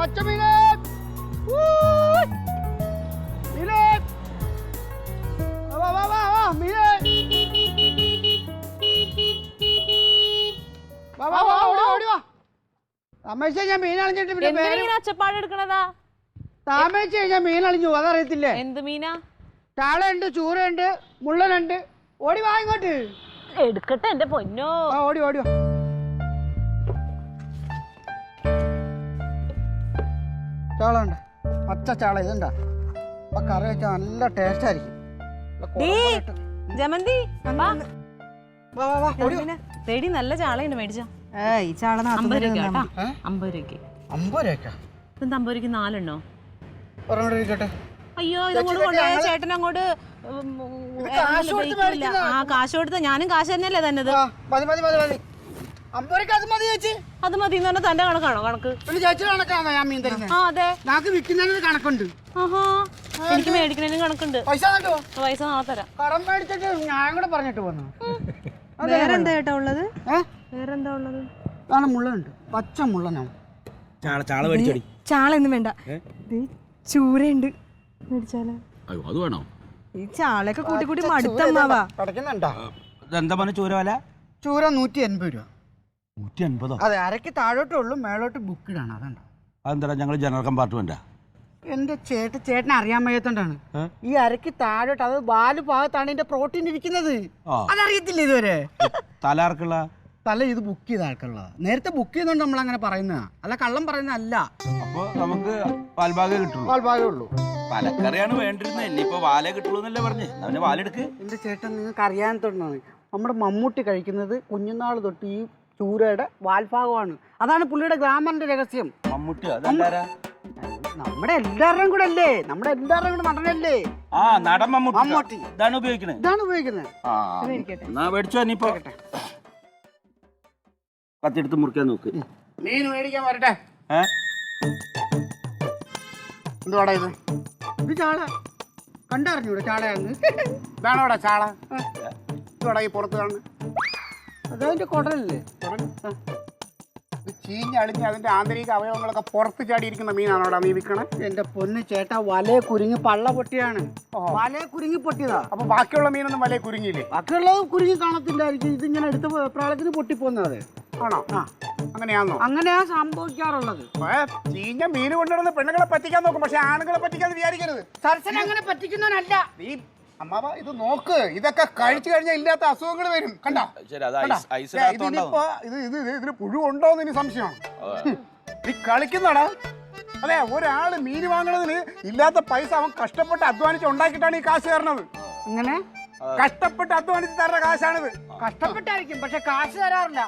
പച്ചമീന് മീന് വാ വാ വാ വാ മീന് വാ വാ വാ ഓടി ഓടി വാ താമസിച്ച ഞാൻ മീൻ അളിഞ്ഞിട്ട് പിന്നെ ഒച്ചപ്പാട് എടുക്കണതാ താമസിച്ച് കഴിഞ്ഞാൽ മീൻ അളിഞ്ഞു അതറിയത്തില്ലേ എന്ത് മീനാ ചാളയുണ്ട് ചൂരയുണ്ട് മുള്ളനുണ്ട് ഓടി വാ ഇങ്ങോട്ട് എടുക്കട്ടെ എന്റെ പൊന്നോ ഓടി ഓടി ചാള ഉണ്ട് പച്ച ചാള ഇതുണ്ടാ അപ്പൊ കറി വെച്ചാൽ നല്ല ടേസ്റ്റ് ആയിരിക്കും ജമന്തി തേടി നല്ല ചാളയുണ്ട് മേടിച്ച ഈ ചാള 50 രൂപ കേട്ടാ 50 രൂപയ്ക്ക് 50 രൂപ എന്താ 50 രൂപയ്ക്ക് 4 എണ്ണോ ഇരിക്കട്ടെ അയ്യോ ഇതങ്ങോട്ട് കൊണ്ടുപോയ ചേട്ടൻ അങ്ങോട്ട് ആ കാശ് കൊടുത്ത ഞാനും കാശ് തന്നെയല്ലേ തന്നത് മതി മതി മതി മതി 50 രൂപ അത് മതി ചേച്ചി അത് മതി എന്ന് പറഞ്ഞാൽ തന്റെ കണക്കാണോ കണക്ക് ചേച്ചി കണക്കാണോ ഞാൻ മീൻ തരുന്നത് ആ അതെ ഞങ്ങൾക്ക് വിൽക്കുന്നതിന് കണക്കുണ്ട് ആഹാ എനിക്ക് മേടിക്കുന്നതിനും കണക്കുണ്ട് പൈസ പൈസ നാളെ തരാം കടം മേടിച്ചിട്ട് ഞാൻ കൂടെ പറഞ്ഞിട്ട് പോന്നു വേറെന്താ ചേട്ടാ ഉള്ളത് വേറെന്താ ഉള്ളത് അതാണ് മുള്ളുണ്ട് പച്ച മുള്ളനാണ് ചാള മേടിച്ചോടി ചാള ഒന്നും വേണ്ട ചൂരയുണ്ട് മേടിച്ചാലോ അത് വേണോ ഈ ചാളയൊക്കെ കൂട്ടി കൂട്ടി മടുത്തമ്മാവാ കിടക്കുന്നുണ്ടോ എന്താ പറഞ്ഞ ചൂര വില ചൂര 180 രൂപ 150. അതെ അരക്ക് താഴോട്ടേ ഉള്ളൂ മേളോട്ട് ബുക്കിടാണ് അതുണ്ടോ അതെന്താ ഞങ്ങൾ ജനറൽ കമ്പാർട്ട്മെന്റാ എന്റെ ചേട്ടനെ അറിയാൻ വയ്യാത്തോണ്ടാണ് ഈ അരക്ക് താഴോട്ട് അത് വാല് ഭാഗത്താണ് ഇതിന്റെ പ്രോട്ടീൻ ഇരിക്കുന്നത് അതറിയത്തില്ല ഇതുവരെ തലാർക്കുള്ള തല ഇത് ബുക്ക് ചെയ്ത ആൾക്കുള്ളതാ നേരത്തെ ബുക്ക് ചെയ്തോണ്ട് നമ്മൾ അങ്ങനെ പറയുന്നതാ അല്ല കള്ളം പറയുന്നതല്ല അപ്പൊ നമുക്ക് പാൽഭാഗേ കിട്ടുള്ളൂ പാൽഭാഗേ ഉള്ളൂ തലക്കറിയാണ് വേണ്ടിരുന്നത് ഇനിയിപ്പോ വാലേ കിട്ടുള്ളൂ എന്നല്ലേ പറഞ്ഞ് അവന്റെ വാലെടുക്ക് എന്റെ ചേട്ടൻ നിങ്ങൾക്ക് അറിയാത്തോണ്ടാണ് നമ്മുടെ മമ്മൂട്ടി കഴിക്കുന്നത് കുഞ്ഞുനാൾ തൊട്ട് ഈ ചൂരയുടെ വാൽഭാഗമാണ് അതാണ് പുള്ളിയുടെ ഗ്രാമറിന്റെ രഹസ്യം മമ്മൂട്ടി അതെല്ലാരാ നമ്മുടെ എല്ലാവരുടെയും കൂടെ അല്ലേ നമ്മുടെ എല്ലാവരുടെയും കൂടെ നടനല്ലേ ആ നടൻ മമ്മൂട്ടി മമ്മൂട്ടി ഇതാണ് ഉപയോഗിക്കുന്നത് ഇതാണ് ഉപയോഗിക്കുന്നത് എന്നാ മേടിച്ചോ നീ കത്തിയെടുത്ത് മുറിക്കാൻ നോക്ക് മീൻ മേടിക്കാൻ വരട്ടെ എന്തുവാടാ ഇത് ചാള കണ്ടറിഞ്ഞൂടെ ചാളയാന്ന് ഇതാണോടാ ചാള ഇതോടാ ഈ പുറത്ത് കാണുന്നത് അതതിന്റെ കുടലല്ലേ ചീഞ്ഞളിഞ്ഞ് അതിന്റെ ആന്തരിക അവയവങ്ങളൊക്കെ പുറത്ത് ചാടിയിരിക്കുന്ന മീനാണോടാ നീ വിൽക്കണേ എന്റെ പൊന്ന് ചേട്ടാ വലയെ കുരുങ്ങി പള്ള പൊട്ടിയാണ് വലയെ കുരുങ്ങി പൊട്ടിയതാ അപ്പൊ ബാക്കിയുള്ള മീനൊന്നും വലയെ കുരുങ്ങിയില്ലേ ബാക്കിയുള്ളത് കുരുങ്ങി കാണത്തില്ലായിരിക്കും ഇതിങ്ങനെ എടുത്ത പ്രാളത്തിന് പൊട്ടിപ്പോന്നത് ആണോ അങ്ങനെയാണോ അങ്ങനെയാ സംഭവിക്കാറുള്ളത് ചീഞ്ഞ മീൻ കൊണ്ടുവരുന്ന പെണ്ണുങ്ങളെ പറ്റിക്കാൻ നോക്കും പക്ഷെ ആണുങ്ങളെ പറ്റിക്കാതെ വിചാരിക്കരുത് സരസന അങ്ങനെ പറ്റിക്കുന്നവനല്ല നീ അമ്മാവ ഇത് നോക്ക് ഇതൊക്കെ കഴിച്ചു കഴിഞ്ഞാൽ ഇല്ലാത്ത അസുഖങ്ങൾ വരും കണ്ടോ ഇതിന് പുഴു ഉണ്ടോന്ന് ഇനി സംശയമാണ് നീ കളിക്കുന്നടാ അതെ ഒരാള് മീൻ വാങ്ങണതിന് ഇല്ലാത്ത പൈസ അവൻ കഷ്ടപ്പെട്ട് അധ്വാനിച്ച് ഉണ്ടാക്കിയിട്ടാണ് ഈ കാശ് തരണത് അങ്ങനെ കഷ്ടപ്പെട്ട് അധ്വാനിച്ച് തരുന്ന കാശാണിത് കഷ്ടപ്പെട്ടായിരിക്കും പക്ഷെ കാശ് തരാറില്ല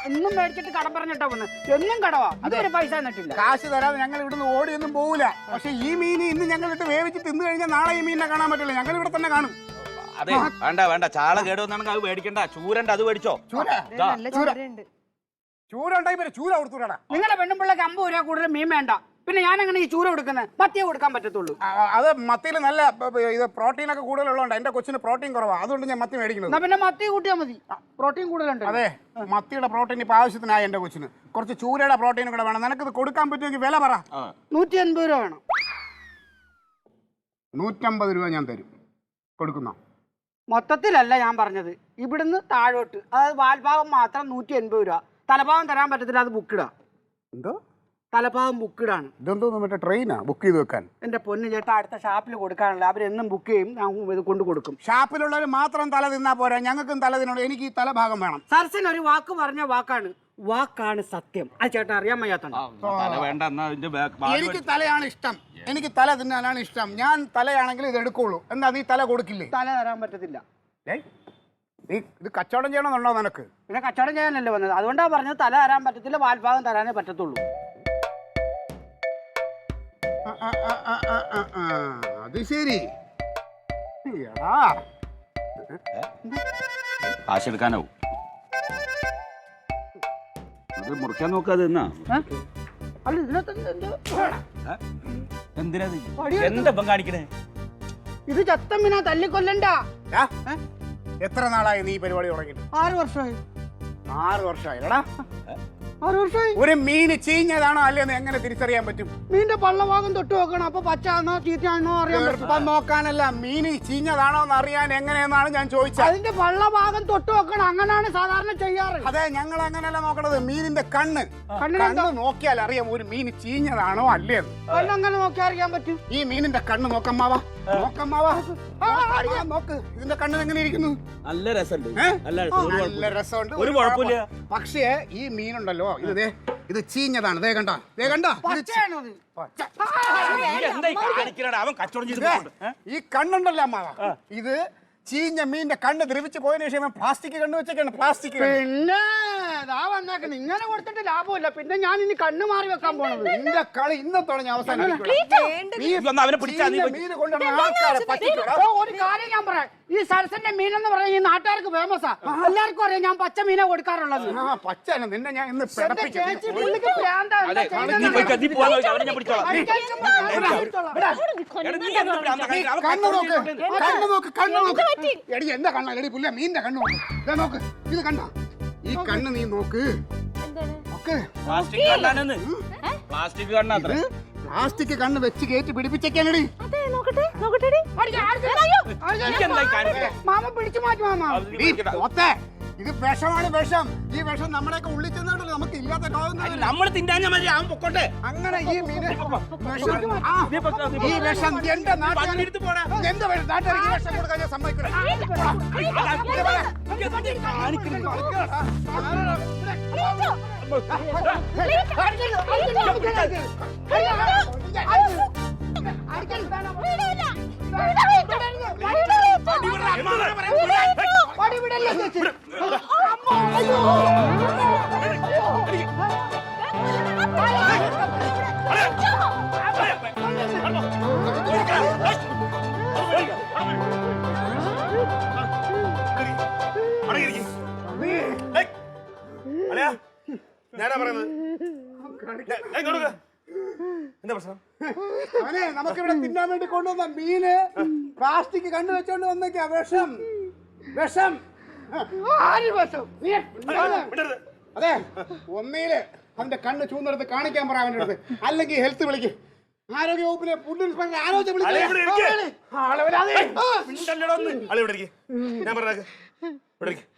എന്നും മേടിച്ചിട്ട് കടം പറഞ്ഞിട്ടാ വന്നത് എന്നും കടവാ അതുവരെ പൈസ തന്നിട്ടില്ല കാശ് തരാതെ ഞങ്ങൾ ഇവിടുന്ന് ഓടിയൊന്നും പോകില്ല പക്ഷെ ഈ മീൻ ഇന്ന് ഞങ്ങൾ ഇട്ട് വേവിച്ച് തിന്നു കഴിഞ്ഞാൽ നാളെ ഈ മീനിനെ കാണാൻ പറ്റില്ല ഞങ്ങൾ ഇവിടെ തന്നെ കാണും അതെ വേണ്ട വേണ്ട ചാള കേടുവന്നാണെങ്കിൽ അത് മേടിക്കണ്ട ചൂരണ്ട് അത് മേടിച്ചോ ചൂര ഉണ്ടായി ചൂര കൊടുത്തൂടാ നിങ്ങളുടെ പെണ്ണുമ്പിള്ളക്ക് 50 രൂപ കൂടുതൽ മീൻ വേണ്ട പിന്നെ ഞാൻ അങ്ങനെ ഈ ചൂര കൊടുക്കുന്നത് മത്തിയെ കൊടുക്കാൻ പറ്റത്തുള്ളൂ അത് മത്തിയിൽ നല്ല ഇത് പ്രോട്ടീൻ ഒക്കെ കൂടുതലുള്ളതുകൊണ്ട് എന്റെ കൊച്ചിന് പ്രോട്ടീൻ കുറവാണ് അതുകൊണ്ട് ഞാൻ മത്തി മേടിക്കുന്നത് പിന്നെ മത്തി കൂട്ടിയാൽ മതി പ്രോട്ടീൻ കൂടുതലുണ്ട് അതെ മത്തിയുടെ പ്രോട്ടീൻ ഇപ്പൊ ആവശ്യത്തിനായി എന്റെ കൊച്ചിന് കുറച്ച് ചൂരയുടെ പ്രോട്ടീൻ കൂടെ വേണം നിനക്ക് ഇത് കൊടുക്കാൻ പറ്റുമെങ്കിൽ വില പറ 180 രൂപ വേണം 150 രൂപ ഞാൻ തരും കൊടുക്കുന്ന മൊത്തത്തിലല്ല ഞാൻ പറഞ്ഞത് ഇവിടുന്ന് താഴോട്ട് അതായത് വാൽഭാഗം മാത്രം 180 രൂപ തലഭാഗം തരാൻ പറ്റത്തില്ല അത് ബുക്കിടാ എന്തോ തലഭാഗം ബുക്കിടാണ് ഇതെന്തോന്ന് മറ്റേ ട്രെയിനാ ബുക്ക് ചെയ്ത് വെക്കാൻ എന്റെ പൊന്ന് ചേട്ടാ അടുത്ത ഷാപ്പിൽ കൊടുക്കാനുള്ള അവരെന്നും ബുക്ക് ചെയ്യും ഞാൻ ഇത് കൊണ്ടു കൊടുക്കും ഷാപ്പിലുള്ളവർ മാത്രം തല തിന്നാ പോരാ ഞങ്ങൾക്കും തല തിന്നണം എനിക്ക് ഈ തലഭാഗം വേണം സരസൻ ഒരു വാക്ക് പറഞ്ഞ വാക്കാണ് സത്യം അത് ചേട്ടാ അറിയാൻ വയ്യാത്ത എനിക്ക് തലയാണ് ഇഷ്ടം എനിക്ക് തല തിന്നാനാണ് ഇഷ്ടം ഞാൻ തലയാണെങ്കിൽ ഇത് എടുക്കുള്ളൂ എന്താ നീ തല കൊടുക്കില്ലേ തല തരാൻ പറ്റത്തില്ല നീ ഇത് കച്ചവടം ചെയ്യണമെന്നുണ്ടോ നിനക്ക് പിന്നെ കച്ചവടം ചെയ്യാനല്ലേ വന്നത് അതുകൊണ്ടാണ് പറഞ്ഞത് തല തരാൻ പറ്റത്തില്ല വാൽഭാഗം തരാനേ പറ്റത്തുള്ളൂ അത് ശരി കാശെടുക്കാനാവും മുറിക്കാൻ നോക്കാതെ എന്തിനാ എന്താ കാണിക്കണേ ഇത് ചത്തമ്മിനാ തല്ലിക്കൊല്ലണ്ട എത്ര നാളായി നീ പരിപാടി തുടങ്ങിയിട്ട് 6 വർഷമായി 6 വർഷമായി എടാ 6 വർഷമായി. ഒരു മീൻ ചീഞ്ഞതാണോ അല്ലേന്ന് എങ്ങനെ തിരിച്ചറിയാൻ പറ്റും? മീനിന്റെ പള്ളഭാഗം തൊട്ട് നോക്കണം. അപ്പൊ പച്ചാണോ ചീറ്റാണോ അറിയാൻ പറ്റും. നോക്കാനല്ല, മീൻ ചീഞ്ഞതാണോ എന്ന് അറിയാൻ എങ്ങനെയെന്നാണ് ഞാൻ ചോദിച്ചത്. അതിന്റെ പള്ളഭാഗം തൊട്ട് നോക്കണം. അങ്ങനെയാണ് സാധാരണ ചെയ്യാറ്. അതെ, ഞങ്ങൾ അങ്ങനെയല്ല നോക്കണത്. മീനിന്റെ കണ്ണ് നോക്കിയാൽ അറിയാം ഒരു മീൻ ചീഞ്ഞതാണോ അല്ലേന്ന്. കണ്ണങ്ങനെ നോക്കിയാൽ അറിയാൻ പറ്റും. ഈ മീനിന്റെ കണ്ണ് നോക്കമ്മാവാ, നോക്കമ്മാവാ. നോക്ക്, ഇതിന്റെ കണ്ണ് എങ്ങനെ ഇരിക്കുന്നു? നല്ല രസമുണ്ട്, നല്ല രസമുണ്ട്, ഒരു കുഴപ്പമില്ല. പക്ഷേ ഈ മീനുണ്ടല്ലോ, ഇത് ചീഞ്ഞതാണ്. ദേ കണ്ടോ, അവൻ കച്ചവടം ചെയ്ത് ഈ കണ്ണുണ്ടല്ലോ അമ്മാവ, ഇത് ചീഞ്ഞ മീനിന്റെ കണ്ണ് ദ്രവിച്ച് പോയതിനു ശേഷം പ്ലാസ്റ്റിക് കണ്ണ് വെച്ചേക്കാണ്. പ്ലാസ്റ്റിക് പിന്നെ ഇങ്ങനെ കൊടുത്തിട്ട് ലാഭമില്ല. പിന്നെ ഞാൻ ഇനി കണ്ണ് മാറി വെക്കാൻ പോണത്. നിന്റെ കളി ഇന്നത്തോടെ ഞാൻ അവസാനം. ഒരു കാര്യം ഞാൻ പറയാം, ഈ സരസന്റെ മീനെന്ന് പറയാൻ ഈ നാട്ടുകാർക്ക് ഫേമസാ. എല്ലാവർക്കും അറിയാം ഞാൻ പച്ച മീനെ കൊടുക്കാറുള്ളത്. പച്ച നിന്നെ ഞാൻ ഇന്ന് എന്റെ കണ്ണ എടി പുല്ല മീനിന്റെ കണ്ണ് നോക്ക്. നോക്ക്, ഇത് കണ്ട ഈ കണ്ണ് നീ നോക്ക്. പ്ലാസ്റ്റിക് കണ്ണ് വെച്ച് കയറ്റി പിടിപ്പിച്ചേക്കാനടി. മാമ പിടിച്ചു മാറ്റി മാമ. ഇത് വിഷമാണ്, വിഷം. ഈ വിഷം നമ്മുടെയൊക്കെ ഉള്ളിൽ ചെന്നിട്ടല്ലോ നമുക്ക് ഇല്ലാത്ത രോഗം. നമ്മൾ തിന്നാഞ്ഞ മതി, അവൻ പൊക്കോട്ടെ. അങ്ങനെ ഈ മീന് ഈ വിഷം എന്റെ നാട്ടുകാർ എന്റെ നാട്ടുകാർക്ക് വിഷം കൊടുക്കാൻ ഞാൻ സമ്മതിക്കില്ല. ഞാനാ പറയുന്നത്. എന്താ പ്രശ്നം? അവനെ നമുക്കിവിടെ തിന്നാൻ വേണ്ടി കൊണ്ടുവന്ന മീന് പ്ലാസ്റ്റിക് കണ്ണു വെച്ചോണ്ട് വന്നേക്കാ. വിഷം, വിഷം. അതെ, ഒന്നേല് അവന്റെ കണ്ണ് ചൂന്നെടുത്ത് കാണിക്കാൻ പറ അവന്റെ അടുത്ത്. അല്ലെങ്കിൽ ഹെൽത്ത് വിളിക്കും. ആരോഗ്യ വകുപ്പിലെ ഫുഡ് ഇൻസ്പെക്ടർ ആലോചിച്ച്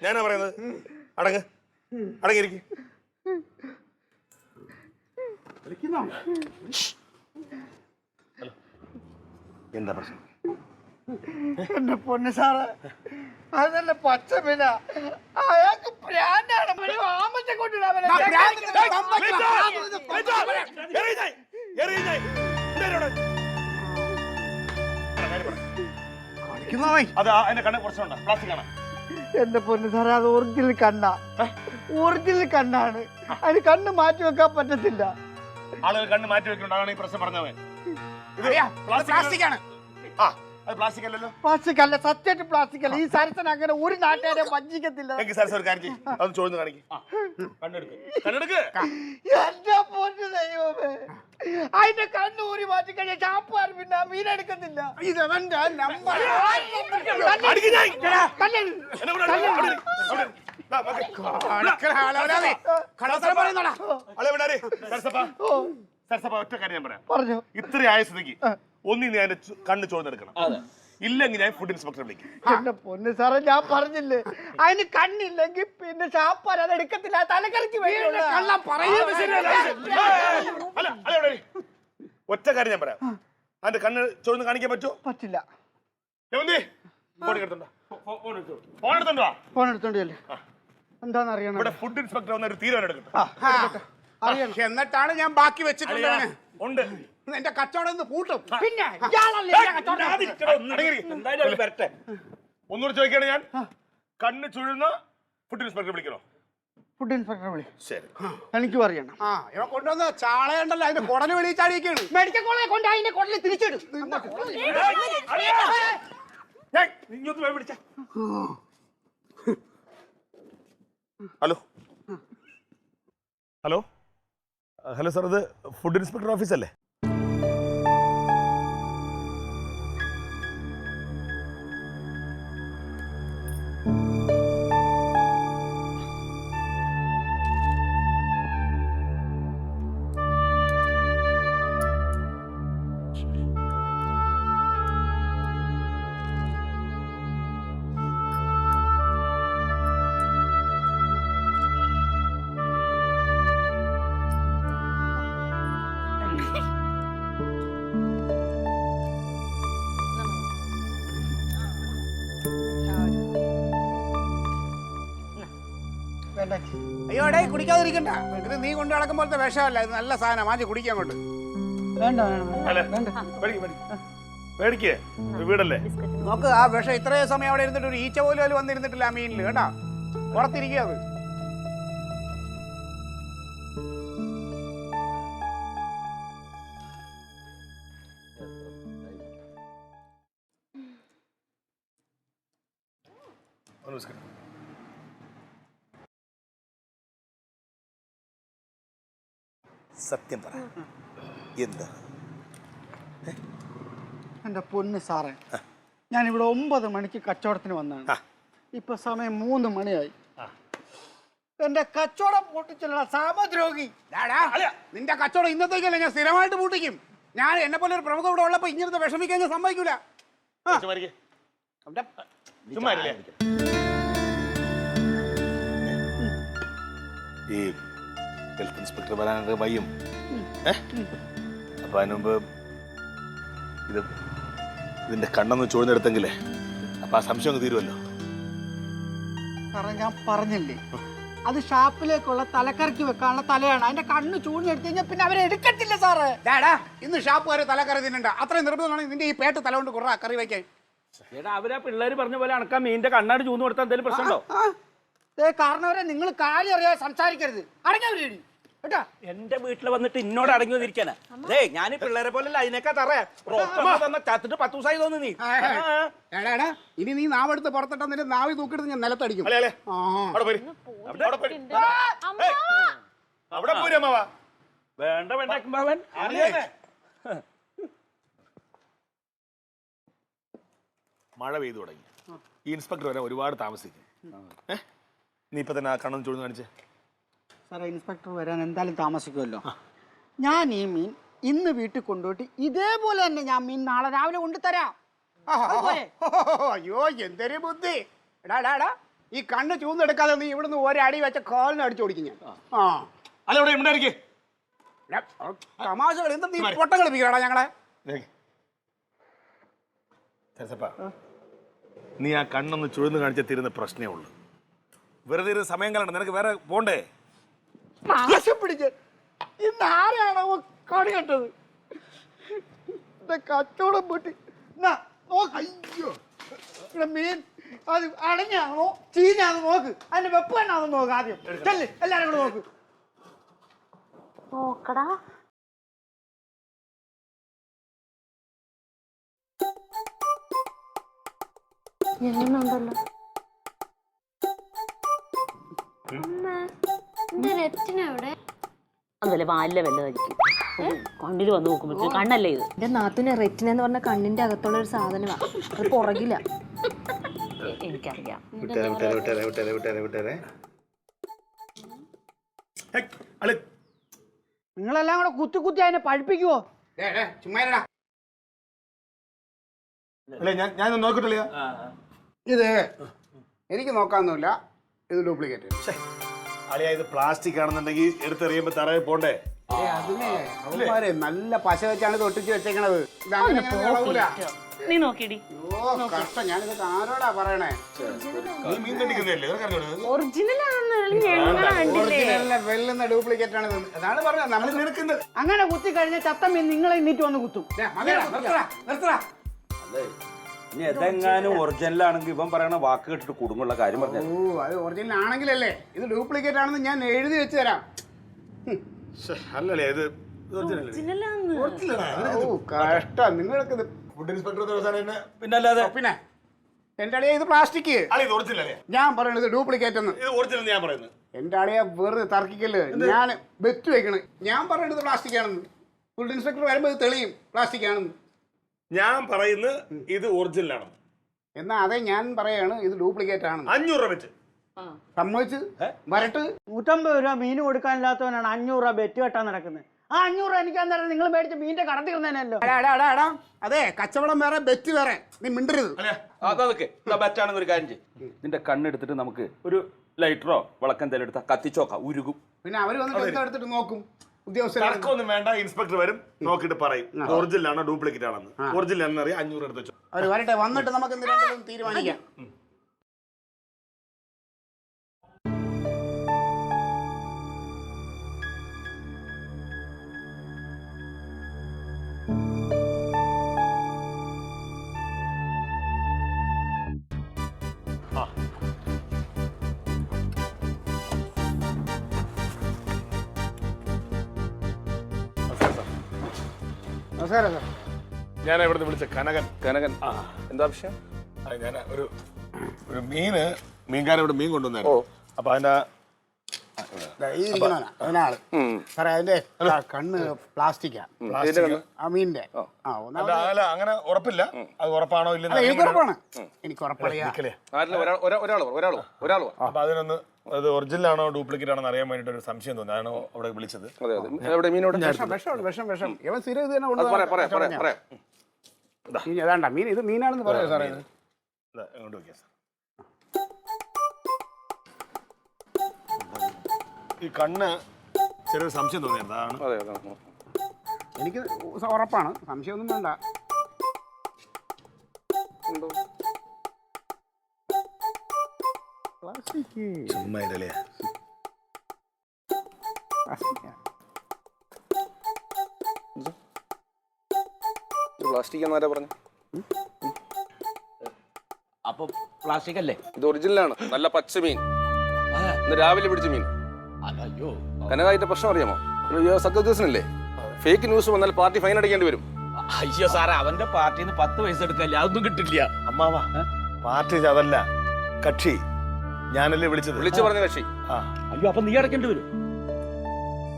ഞാനാ പറയുന്നത്. അടങ്ങ്, അടങ്ങിയിരിക്കും. എന്താ പ്രശ്നം? എന്റെ പൊന്ന് സാറ്, അതല്ല പച്ച മീന. അയാൾക്ക് പ്രാന്താണ്. ആമത്തെ കൊണ്ടിടാൻ എന്റെ പൊന്ന് സാറേ, അത് ഒറിജിനൽ കണ്ണാ. ഒറിജിനൽ കണ്ണാണ്. അതിന് കണ്ണ് മാറ്റി വെക്കാൻ പറ്റത്തില്ല. ആളുകൾ കണ്ണ് മാറ്റി വെക്കുന്നുണ്ടാണ് ഈ പ്രശ്നം പറഞ്ഞവൻ. പ്ലാസ്റ്റിക് ആണ്. പ്ലാസ്റ്റിക് അല്ലല്ലോ. പ്ലാസ്റ്റിക് അല്ല, സത്യമായിട്ട് പ്ലാസ്റ്റിക് അല്ല. ഈ സരസൻ അങ്ങനെ ഒരു നാട്ടുകാരെ വഞ്ചിക്കത്തില്ല. എന്റെ പൊന്നു ദൈവമേ, അതിന്റെ കണ്ണ് ഊരി മാറ്റി കഴിഞ്ഞാൽ ചാപ്പാർ പിന്നെ മീനെടുക്കത്തില്ല. ഇതെവന്റെ നമ്പർ. ഒറ്റ കാര്യം ഞാൻ പറയാം. ഇത്ര ആയ സ്ഥിതിക്ക് ഒന്നി നീ അതിന്റെ കണ്ണ് ചോദിച്ചെടുക്കണം. ഇല്ലെങ്കിൽ ഞാൻ ഫുഡ് ഇൻസ്പെക്ടറെ വിളിക്കും. എന്റെ പൊന്ന് സാറേ, ഞാൻ പറഞ്ഞില്ലേ അതിന് കണ്ണില്ലെങ്കിൽ പിന്നെ ചാപ്പാർ അത് എടുക്കത്തില്ല. തലക്കറിക്ക് ഒറ്റ കാര്യം ഞാൻ പറയാം. അതിന്റെ കണ്ണ് ചോദിച്ച് കാണിക്കാൻ പറ്റുമോ? പറ്റില്ല. ഫോൺ എടുത്തോണ്ടല്ലേ എന്താന്ന് അറിയണം. ഇവിടെ ഫുഡ് ഇൻസ്പെക്ടർ വന്ന ഒരു തീരുമാനം എടുക്കട്ടെ. എന്നിട്ടാണ് ഞാൻ ബാക്കി വെച്ചിട്ടുള്ളത്. ഉണ്ട്, എന്റെ കച്ചവടം പൂട്ടും. പിന്നെ ഒന്നുകൂടി ചോദിക്കുകയാണ് ഞാൻ. കണ്ണ് ചുഴുന്ന ഫുഡ് ഇൻസ്പെക്ടർ വിളിക്കണോ? ഫുഡ് ഇൻസ്പെക്ടർ വിളി. ശരി, എനിക്കും അറിയണം. ഇവ കൊണ്ടുവന്ന ചാളയുണ്ടല്ലോ, അതിന്റെ കുടല് വെളിച്ചാടിയൊക്കെയാണ്. മെഡിക്കൽ കോളേജ് കൊണ്ട് അതിന്റെ കുടല് തിരിച്ചിടും. ഹലോ ഹലോ ഹലോ സാർ, ഇത് ഫുഡ് ഇൻസ്പെക്ടർ ഓഫീസ് അല്ലേ? അയ്യോടെ കുടിക്കാതിരിക്കണ്ട. ഇത് നീ കൊണ്ട് നടക്കുമ്പോഴത്തെ വിഷമല്ല, ഇത് നല്ല സാധനം. മാറ്റി കുടിക്കാൻ കൊണ്ട്. മേടിക്കേ വീടല്ലേ. നോക്ക്, ആ വിഷം ഇത്രയും സമയം അവിടെ ഇരുന്നിട്ട് ഒരു ഈച്ച പോലും വന്നിരുന്നിട്ടില്ല ആ മീനിൽ കേട്ടാ. പുറത്തിരിക്കുക അത്. സത്യം പറ, എന്താ? എന്റെ പൊന്ന് സാറേ, ഞാൻ ഇവിടെ 9 മണിക്ക് കച്ചവടത്തിന് വന്നതാണ്. ഇപ്പൊ സമയം 3 മണിയായി. എന്റെ കച്ചവടം പൂട്ടിച്ചുള്ള സാമദ്രോഹി. നിന്റെ കച്ചവടം ഇന്നത്തേക്കല്ല, ഞാൻ സ്ഥിരമായിട്ട് പൂട്ടിക്കും. ഞാൻ എന്നെ പോലെ ഒരു പ്രമുഖ ഇവിടെ ഉള്ളപ്പോ ഇങ്ങനത്തെ വിഷമിക്കാൻ ഞാൻ സമ്മതിക്കൂല. ഈ ഹെൽത്ത് ഇൻസ്പെക്ടർ വരാനൊക്കെ വയ്യും. അപ്പൊ അതിന് മുമ്പ് ഇതിന്റെ കണ്ണൊന്ന് ചൂഴ്ന്നെടുത്തെങ്കിലേ അപ്പൊ ആ സംശയം അങ്ങ് തീരുമല്ലോ. സാറേ, ഞാൻ പറഞ്ഞില്ലേ, അത് ഷാപ്പിലേക്കുള്ള തലക്കറിക്ക് വെക്കാനുള്ള തലയാണ്. അതിന്റെ കണ്ണ് ചൂഴ്ന്നെടുത്ത് കഴിഞ്ഞാൽ പിന്നെ അവരെ എടുക്കത്തില്ല സാറേ. ഡാടാ, ഇന്ന് ഷാപ്പുകാരെ തലക്കറി തിന്നണ്ട. അത്രയും നിർബന്ധമാണ് നിന്റെ ഈ പേട്ട് തല കൊണ്ട് കുറേ കറി വയ്ക്കാൻ. ചേട്ടാ, അവരാ പിള്ളേര് പറഞ്ഞ പോലെ അണക്കാൻ മീനിന്റെ കണ്ണാട് ചൂന്ന് കൊടുത്താൽ എന്തെങ്കിലും പ്രശ്നമുണ്ടോ? കാരണവരെ നിങ്ങൾ കാര്യം അറിയാതെ സംസാരിക്കരുത്. അടങ്ങി കേട്ടാ. എന്റെ വീട്ടിൽ വന്നിട്ട് ഇന്നോട് അടങ്ങി വന്നിരിക്കാനാ. അതെ, ഞാൻ പിള്ളേരെ പോലെ അതിനേക്കാ തറയാ ചത്തിട്ട് 10 ദിവസമായി തോന്നി നീ. ഇനി നീ നാവെടുത്ത് പുറത്തിട്ടാ നിന്റെ നാവി തൂക്കിട്ട് ഞാൻ നിലത്തടിക്കും. വേണ്ട വേണ്ട മഴ പെയ്തു തുടങ്ങി. ഈ ഇൻസ്പെക്ടർ വരാൻ ഒരുപാട് താമസിക്കും. നീ ഇപ്പൊ തന്നെ ആ കണ്ണൊന്ന് ചൂഴ്ന്ന് കാണിച്ചേ. സാറേ, ഇൻസ്പെക്ടർ വരാൻ എന്തായാലും താമസിക്കുമല്ലോ. ഞാൻ ഈ മീൻ ഇന്ന് വീട്ടിൽ കൊണ്ടുപോയിട്ട് ഇതേപോലെ തന്നെ ഞാൻ മീൻ നാളെ രാവിലെ കൊണ്ടുതരാം. അയ്യോ, എന്തൊരു ബുദ്ധി. എടാ, ഈ കണ്ണ് ചൂന്നെടുക്കാതെ നീ ഇവിടുന്ന് ഒരടി വെച്ച കാലിന് അടിച്ചു ഓടിക്കും ഞാൻ. തമാശകൾ എന്താ നീ പൊട്ട കളിപ്പിക്കടാ ഞങ്ങളെ. നീ ആ കണ്ണൊന്ന് ചുഴന്ന് കാണിച്ചാൽ തീരുന്ന പ്രശ്നമേ ഉള്ളൂ. വെറുതെ ഒരു സമയം കളണ്ട, നിനക്ക് വേറെ പോണ്ടേ? പിടിച്ച് ഇന്ന് ആരാണോ കണി കണ്ടത്? കച്ചവടം പൊട്ടി. അയ്യോ, മീൻ അത് അടഞ്ഞാണോ ചീഞ്ഞാണോ നോക്ക്. അതിന്റെ വെപ്പ് തന്നെയാണോ നോക്ക്. ആദ്യം എല്ലാരും കൂടെ നോക്ക്. നോക്കടാ. ഞാനുണ്ടല്ലോ. അതല്ലേ വാലിലെ വല്ലതായിരിക്കും. കണ്ണിൽ വന്ന് നോക്കുമ്പോ കണ്ണല്ലേ ഇത്. എന്റെ നാത്തുനെ റെറ്റിന എന്ന് പറഞ്ഞ കണ്ണിന്റെ അകത്തുള്ള ഒരു സാധനമാണ്. അത് പുറകില്ല. എനിക്കറിയാം. നിങ്ങളെല്ലാം കൂടെ കുത്തി അതിനെ പഴിപ്പിക്കുവോ? ഞാൻ നോക്കിട്ടില്ല. ഇത് എനിക്ക് നോക്കാനൊന്നുമില്ല. ഇത് ഡ്യൂപ്ലിക്കേറ്റ്. അളിയാ, ഇത് പ്ലാസ്റ്റിക് ആണെന്നുണ്ടെങ്കിൽ എടുത്തെറിയുമ്പോ തറയിൽ പോണ്ടേ? അവന്മാരെ നല്ല പശ വെച്ചാണ് ഇത് ഒട്ടിച്ച് വെച്ചേക്കണത്. നീ നോക്കിയടി. കഷ്ടം. ഞാനിതൊക്കെ ആരോടാ പറയണേ? വെല്ലുന്ന ഡ്യൂപ്ലിക്കേറ്റ് ആണ്. അതാണ് പറഞ്ഞത് നമ്മൾ നിൽക്കുന്നത്. അങ്ങനെ കുത്തി കഴിഞ്ഞാൽ ചത്ത മീൻ നിങ്ങളെ ഇന്നിട്ട് വന്ന് കുത്തും. ഇനി എതെങ്ങാനും ഒറിജിനൽ ആണെങ്കിൽ ഇവൻ പറയണ വാക്ക് കേട്ടിട്ട് കുടുങ്ങുള്ള കാര്യം പറഞ്ഞു. ഓ, അത് ഒറിജിനൽ ആണെങ്കിലല്ലേ. ഇത് ഡ്യൂപ്ലിക്കേറ്റ് ആണെന്ന് ഞാൻ എഴുതി വെച്ച് തരാം. അല്ലല്ലേ, ഇത് കഷ്ടം. നിങ്ങൾക്ക് ഫുഡ് ഇൻസ്പെക്ടർ പിന്നല്ലാതെ. പിന്നെ എന്റെ അളിയ ഇത് പ്ലാസ്റ്റിക്. ഞാൻ പറയണത് ഡ്യൂപ്ലിക്കേറ്റ് എന്ന്. ഞാൻ പറയുന്നത് എന്റെ അളിയ വെറുതെ തർക്കിക്കല്. ഞാൻ ബെറ്റ് വെക്കണ്. ഞാൻ പറയണത് പ്ലാസ്റ്റിക് ആണെന്ന്. ഫുഡ് ഇൻസ്പെക്ടർ വരുമ്പോൾ ഇത് തെളിയും പ്ലാസ്റ്റിക് ആണെന്ന്. ഞാൻ പറയുന്നത് ഇത് ഒറിജിനൽ ആണ്. എന്നാ അതെ, ഞാൻ പറയാണ് ഇത് ഡ്യൂപ്ലിക്കേറ്റ് ആണ്. 500 രൂപ വെച്ച് സമ്മതിച്ച് വരട്ട്. 150 രൂപ മീൻ കൊടുക്കാനില്ലാത്തവനാണ് 500 രൂപ ബെറ്റ് കെട്ടാൻ നടക്കുന്നത്. ആ 500 രൂപ എനിക്ക് എന്താ നിങ്ങൾ മേടിച്ച മീനിന്റെ കടത്തി വന്നേനല്ലോ. അതെ, കച്ചവടം വേറെ ബെറ്റ് വേറെ. നീ മിണ്ടരുത്. അതൊക്കെ ബെറ്റാണെന്ന് ഒരു കാര്യം ചെയ്യും. ഇതിന്റെ കണ്ണെടുത്തിട്ട് നമുക്ക് ഒരു ലൈറ്ററോ വിളക്കം എന്തെങ്കിലും എടുത്താൽ കത്തിച്ചോക്കാം, ഉരുകും. പിന്നെ അവര് വന്നിട്ട് എടുത്തിട്ട് നോക്കും. ഉദ്യോഗസ്ഥർക്കൊന്നും വേണ്ട, ഇൻസ്പെക്ടർ വരും, നോക്കിട്ട് പറയും ഒറിജിനൽ ആണോ ഡ്യൂപ്ലിക്കേറ്റ് ആണെന്ന്. ഒറിജിനൽ ആണെന്ന് അറിയാം, 500 എടുത്ത് വെച്ചു. അവര് വരട്ടെ, വന്നിട്ട് നമുക്ക് എന്തെങ്കിലും തീരുമാനിക്കാം. നമസ്കാരം സാർ. ഞാൻ ഇവിടുന്ന് വിളിച്ച കനകൻ. കനകൻ എന്താ വിഷയം? ഞാൻ ഒരു മീൻകാരൻ ഇവിടെ മീൻ കൊണ്ടുവന്നായിരുന്നു. അപ്പൊ അതിന്റെ ഈ ഇരിക്കണവനാ, അവനാള്. സാറേ അതിന്റെ കണ്ണ് പ്ലാസ്റ്റിക്കാ, ആ മീനിന്റെ. അങ്ങനെ ഉറപ്പില്ല, അത് ഉറപ്പാണോ ഇല്ലെന്ന്. എനിക്ക് ഉറപ്പാണ്, എനിക്ക് ഉറപ്പറിയാം. അപ്പൊ അതിനൊന്ന് അത് ഒറിജിനൽ ആണോ ഡ്യൂപ്ലിക്കേറ്റ് ആണോ അറിയാൻ വേണ്ടിട്ട് ഒരു സംശയം തോന്നി. അതാണ് അവിടെ വിളിച്ചത്. വിഷം ഇവൻ സ്ഥിരം ഇത് തന്നെ അതാണ്ടാ മീൻ, ഇത് മീനാണെന്ന് പറയാം സാറേ. ഇത് അങ്ങോട്ട് നോക്കിയാ സാർ, ഈ കണ്ണ് ചെറിയൊരു സംശയം തോന്നിയത്. അതാണ് എനിക്ക് ഉറപ്പാണ്, സംശയമൊന്നും വേണ്ട. ചുമ്മാ ഇരല്ലേ. പ്ലാസ്റ്റിക് എന്നാരാ പറഞ്ഞു? അപ്പൊ പ്ലാസ്റ്റിക് അല്ലേ? ഇത് ഒറിജിനലാണ്, നല്ല പച്ച മീൻ, ഇന്ന് രാവിലെ പിടിച്ച മീൻ. അയ്യോ, കനകായിട്ട് പ്രശ്നം അറിയാമോ? സത്യദിവസനല്ലേ, ഫേക്ക് ന്യൂസ് വന്നാൽ പാർട്ടി ഫൈൻ അടയ്ക്കേണ്ടി വരും. അയ്യോ സാറേ, അവന്റെ പാർട്ടിന്ന് 10 പൈസ എടുക്കല്ലേ, അതൊന്നും കിട്ടില്ല. അമ്മാവാ, പാർട്ടി അതല്ല, കക്ഷി ഞാനല്ലേ വിളിച്ചത്. വിളിച്ചു പറഞ്ഞ കക്ഷി. അയ്യോ, അപ്പൊ നീ അടയ്ക്കേണ്ടി വരും.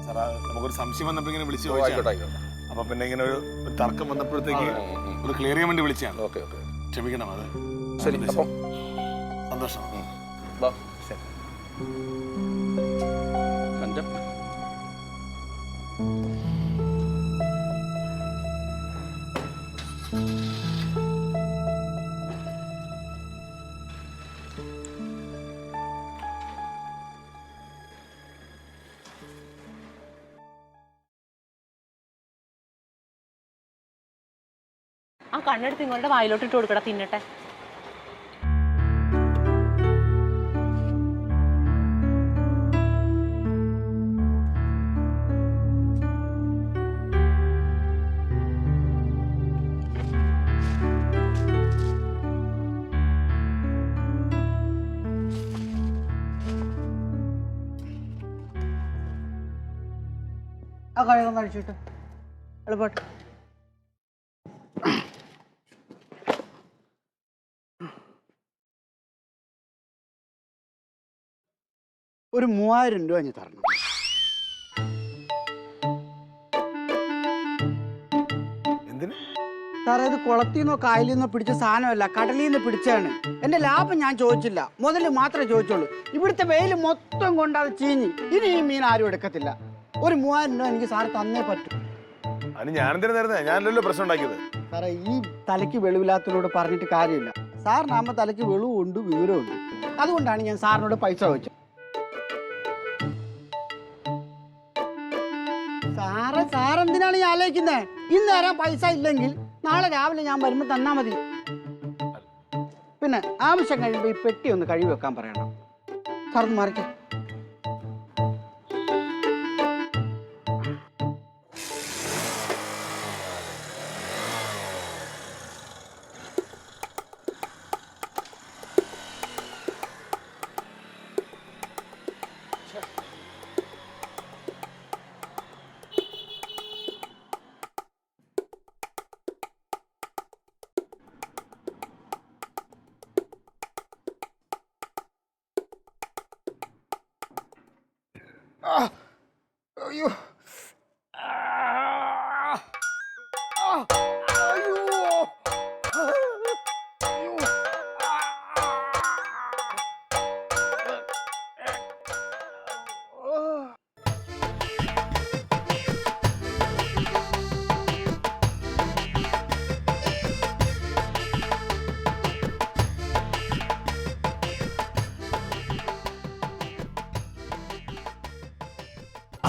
സാറാ, നമുക്കൊരു സംശയം വന്നപ്പോ ഇങ്ങനെ വിളിച്ചു. ആയിക്കോട്ടെ. അപ്പൊ പിന്നെ ഇങ്ങനെ ഒരു തർക്കം വന്നപ്പോഴത്തേക്ക് ഒരു ക്ലിയർ ചെയ്യാൻ വേണ്ടി വിളിച്ചാണ്. ഓക്കെ. ക്ഷമിക്കണം. അത് ശരി, അപ്പം സന്തോഷം. ആ കണ്ണെടുത്ത് ഇങ്ങോട്ട് വായിലോട്ട് ഇട്ട് കൊടുക്കട, തിന്നട്ടെ. ആ കഴിയാൻ കഴിച്ചിട്ട് എളുപ്പട്ട്. ഒരു 3000 രൂപ ഞാൻ തരണം. എന്തിന് സാറേ, ഇത് കുളത്തിൽ നിന്നോ കായലിൽ നിന്നോ പിടിച്ച സാധനമല്ല, കടലിൽ നിന്ന് പിടിച്ചാണ്. എൻ്റെ ലാഭം ഞാൻ ചോദിച്ചില്ല, മുതൽ മാത്രമേ ചോദിച്ചുള്ളൂ. ഇവിടുത്തെ വെയിൽ മൊത്തം കൊണ്ട് അത് ചീഞ്ഞി. ഇനി ഈ മീൻ ആരും എടുക്കത്തില്ല. ഒരു 3000 രൂപ എനിക്ക് സാറ് തന്നേ പറ്റും. അതിന് ഞാനെന്തിനു തരുന്നേ? ഞാനല്ലല്ലോ പ്രശ്നം ഉണ്ടാക്കിയത്. സാറേ, ഈ തലയ്ക്ക് വെളിവില്ലാത്തതിനോട് പറഞ്ഞിട്ട് കാര്യമില്ല. സാറിനാകുമ്പോൾ തലയ്ക്ക് വെളിവുണ്ട്, വിവരമുണ്ട്. അതുകൊണ്ടാണ് ഞാൻ സാറിനോട് പൈസ ചോദിച്ചത്. സാറെന്തിനാണ് ഈ ആലോചിക്കുന്നത്? ഇന്ന് തരാൻ പൈസ ഇല്ലെങ്കിൽ നാളെ രാവിലെ ഞാൻ വരുമ്പോൾ തന്നാ മതി. പിന്നെ ആവശ്യം കഴിയുമ്പോൾ ഈ പെട്ടി ഒന്ന് കഴുകി വെക്കാൻ പറയണം. സാറൊന്ന് മറിക്കാം. അയ്യോ,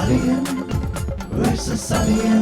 Alien versus Alien.